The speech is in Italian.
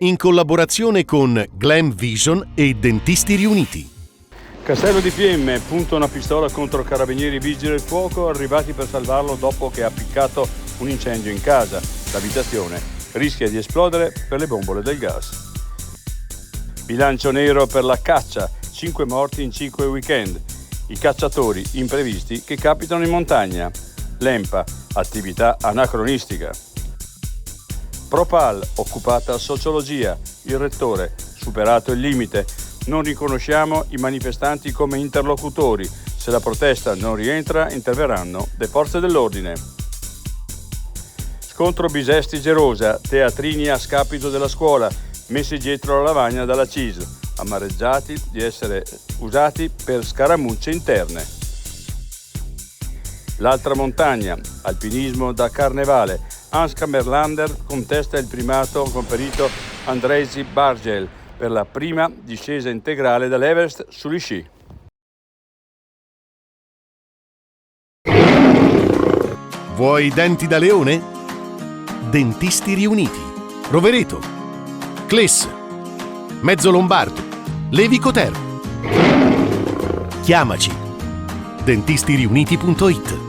in collaborazione con Glam Vision e Dentisti Riuniti. Castello di Fiemme punta una pistola contro carabinieri vigili del fuoco arrivati per salvarlo dopo che ha appiccato un incendio in casa. L'abitazione rischia di esplodere per le bombole del gas. Bilancio nero per la caccia, 5 morti in 5 weekend. I cacciatori imprevisti che capitano in montagna. L'EMPA, attività anacronistica. Propal, occupata sociologia. Il rettore, superato il limite. Non riconosciamo i manifestanti come interlocutori. Se la protesta non rientra, interverranno le forze dell'ordine. Scontro Bisesti-Gerosa, teatrini a scapito della scuola, messi dietro la lavagna dalla CISL, amareggiati di essere usati per scaramucce interne. L'altra montagna, alpinismo da carnevale, Hans Kammerlander contesta il primato conferito a Andrei Bargel per la prima discesa integrale dall'Everest sugli sci. Vuoi denti da leone? Dentisti Riuniti. Rovereto, Cles, Mezzo Lombardo, Levico Terme. Chiamaci. dentistiriuniti.it